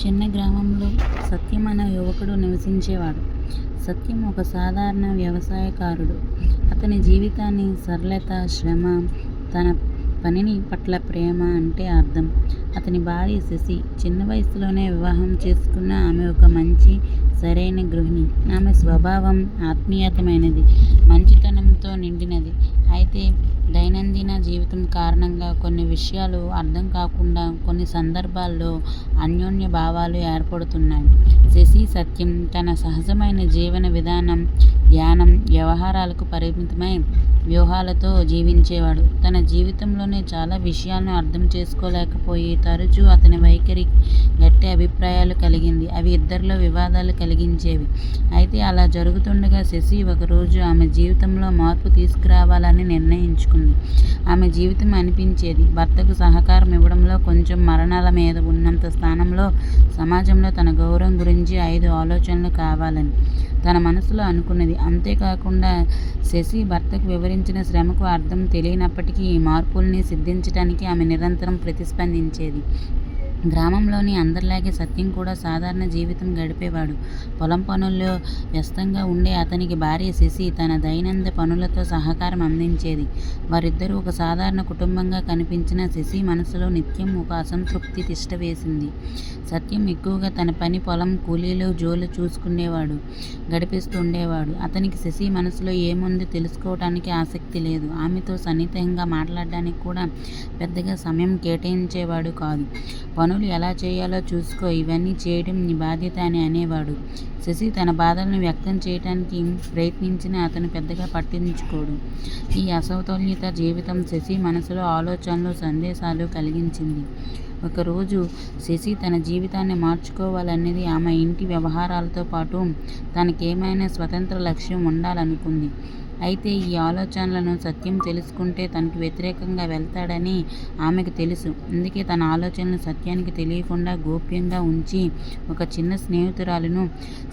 చిన్న గ్రామంలో సత్యం అనే యువకుడు నివసించేవాడు. సత్యం ఒక సాధారణ వ్యవసాయకారుడు. అతని జీవితాన్ని సరళత, శ్రమ, తన పనిని పట్ల ప్రేమ అంటే అర్థం. అతని భార్య శశి చిన్న వయసులోనే వివాహం చేసుకున్న ఆమె ఒక మంచి, సరైన గృహిణి. ఆమె స్వభావం ఆత్మీయతమైనది, మంచితనంతో నిండినది. అయితే దైనందిన జీవితం కారణంగా కొన్ని విషయాలు అర్థం కాకుండా కొన్ని సందర్భాల్లో అన్యోన్య భావాలు ఏర్పడుతున్నాయి. శశి సత్యం తన సహజమైన జీవన విధానం, ధ్యానం, వ్యవహారాలకు పరిమితమై వ్యూహాలతో జీవించేవాడు. తన జీవితంలోనే చాలా విషయాలను అర్థం చేసుకోలేకపోయి తరచూ అతని వైఖరి గట్టి అభిప్రాయాలు కలిగింది. అవి ఇద్దరిలో వివాదాలు కలిగించేవి. అయితే అలా జరుగుతుండగా శశి ఒకరోజు ఆమె జీవితంలో మార్పు తీసుకురావాలని నిర్ణయించుకుంది. ఆమె జీవితం అనిపించేది భర్తకు సహకారం ఇవ్వడంలో కొంచెం, మరణాల మీద ఉన్నంత స్థానంలో సమాజంలో తన గౌరవం గురించి 5 ఆలోచనలు కావాలని తన మనసులో అనుకున్నది. అంతేకాకుండా శశి భర్తకు వివరించిన శ్రమకు అర్థం తెలియనప్పటికీ ఈ మార్పుల్ని సిద్ధించడానికి ఆమె నిరంతరం ప్రతిస్పందించేది. గ్రామంలోని అందరిలాగే సత్యం కూడా సాధారణ జీవితం గడిపేవాడు. పొలం పనుల్లో వ్యస్తంగా ఉండే అతనికి భార్య శశి తన దైనందిన పనులతో సహకారం అందించేది. వారిద్దరూ ఒక సాధారణ కుటుంబంగా కనిపించిన శశి మనసులో నిత్యం ఒక అసంతృప్తి తిష్టవేసింది. సత్యం ఎక్కువగా తన పని, పొలం, కూలీలు, జోలు చూసుకునేవాడు, గడిపిస్తుండేవాడు. అతనికి శశి మనసులో ఏముందో తెలుసుకోవటానికి ఆసక్తి లేదు. ఆమెతో సన్నిహితంగా మాట్లాడడానికి కూడా పెద్దగా సమయం కేటాయించేవాడు కాదు. పనులు ఎలా చేయాలో చూసుకో, ఇవన్నీ చేయడం నీ బాధ్యత అని అనేవాడు. శశి తన బాధలను వ్యక్తం చేయడానికి ప్రయత్నించినా అతను పెద్దగా పట్టించుకోడు. ఈ అసమతుల్యత జీవితం శశి మనసులో ఆలోచనలు, సందేశాలు కలిగించింది. ఒకరోజు శశి తన జీవితాన్ని మార్చుకోవాలనేది, ఆమె ఇంటి వ్యవహారాలతో పాటు తనకేమైనా స్వతంత్ర లక్ష్యం ఉండాలనుకుంది. అయితే ఈ ఆలోచనలను సత్యం తెలుసుకుంటే తనకు వ్యతిరేకంగా వెళ్తాడని ఆమెకు తెలుసు. అందుకే తన ఆలోచనలు సత్యానికి తెలియకుండా గోప్యంగా ఉంచి ఒక చిన్న స్నేహితురాలను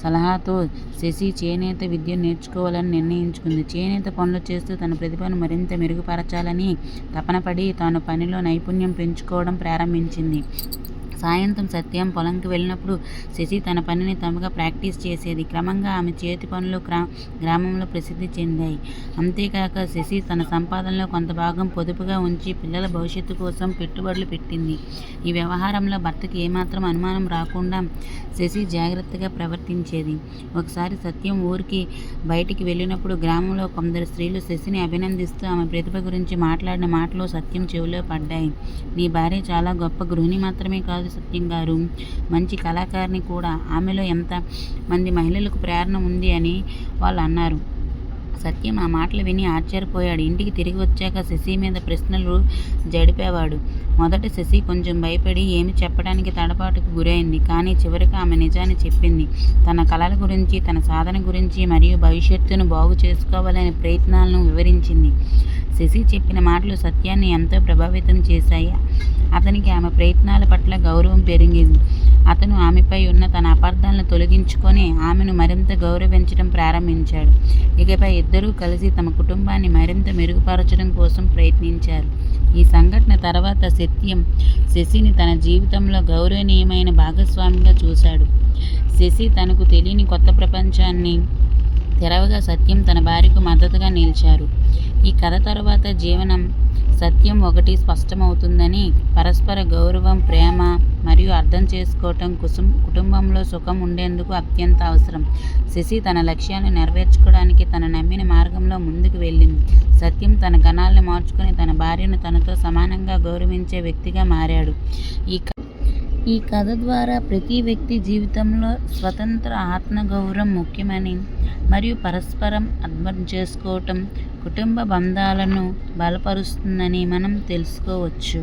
సలహాతో శశి చేనేత విద్య నేర్చుకోవాలని నిర్ణయించుకుంది. చేనేత పనులు చేస్తూ తన ప్రతిభను మరింత మెరుగుపరచాలని తపనపడి తాను పనిలో నైపుణ్యం పెంచుకోవడం ప్రారంభించింది. సాయంత్రం సత్యం పొలంకి వెళ్ళినప్పుడు శశి తన పనిని తమగా ప్రాక్టీస్ చేసేది. క్రమంగా ఆమె చేతి పనులు గ్రామంలో ప్రసిద్ధి చెందాయి. అంతేకాక శశి తన సంపాదనలో కొంత భాగం పొదుపుగా ఉంచి పిల్లల భవిష్యత్తు కోసం పెట్టుబడులు పెట్టింది. ఈ వ్యవహారంలో భర్తకి ఏమాత్రం అనుమానం రాకుండా శశి జాగ్రత్తగా ప్రవర్తించేది. ఒకసారి సత్యం ఊరికి బయటికి వెళ్ళినప్పుడు గ్రామంలో కొందరు స్త్రీలు శశిని అభినందిస్తూ ఆమె ప్రతిభ గురించి మాట్లాడిన మాటలు సత్యం చెవిలో పడ్డాయి. నీ భార్య చాలా గొప్ప గృహిణి మాత్రమే కాదు సత్యం గారు, మంచి కళాకారిణి కూడా. ఆమెలో ఎంత మంది మహిళలకు ప్రేరణ ఉంది అని వాళ్ళు అన్నారు. సత్యం ఆ మాటలు విని ఆశ్చర్యపోయాడు. ఇంటికి తిరిగి వచ్చాక శశి మీద ప్రశ్నలు జడిపేవాడు. మొదట శశి కొంచెం భయపడి ఏమి చెప్పడానికి తడబాటుకు గురైంది. కానీ చివరికి ఆమె నిజాన్ని చెప్పింది. తన కళల గురించి, తన సాధన గురించి మరియు భవిష్యత్తును బాగు చేసుకోవాలనే ప్రయత్నాలను వివరించింది. శశి చెప్పిన మాటలు సత్యాన్ని ఎంతో ప్రభావితం చేశాయి. అతనికి ఆమె ప్రయత్నాల పట్ల గౌరవం పెరిగింది. అతను ఆమెపై ఉన్న తన అపార్థాలను తొలగించుకొని ఆమెను మరింత గౌరవించడం ప్రారంభించాడు. ఇకపై ఇద్దరూ కలిసి తమ కుటుంబాన్ని మరింత మెరుగుపరచడం కోసం ప్రయత్నించారు. ఈ సంఘటన తర్వాత సత్యం శశిని తన జీవితంలో గౌరవనీయమైన భాగస్వామిగా చూశాడు. శశి తనకు తెలియని కొత్త ప్రపంచాన్ని తెరవగా సత్యం తన భార్యకు మద్దతుగా నిలిచారు. ఈ కథ తర్వాత జీవనం సత్యం ఒకటి స్పష్టమవుతుందని, పరస్పర గౌరవం, ప్రేమ మరియు అర్థం చేసుకోవటం కుటుంబంలో సుఖం ఉండేందుకు అత్యంత అవసరం. శశి తన లక్ష్యాలను నెరవేర్చుకోవడానికి తన నమ్మిన మార్గంలో ముందుకు వెళ్ళింది. సత్యం తన గణాలను మార్చుకొని తన భార్యను తనతో సమానంగా గౌరవించే వ్యక్తిగా మారాడు. ఈ కథ ద్వారా ప్రతి వ్యక్తి జీవితంలో స్వతంత్ర ఆత్మగౌరవం ముఖ్యమని మరియు పరస్పరం అర్థం చేసుకోవటం కుటుంబ బంధాలను బలపరుస్తుందని మనం తెలుసుకోవచ్చు.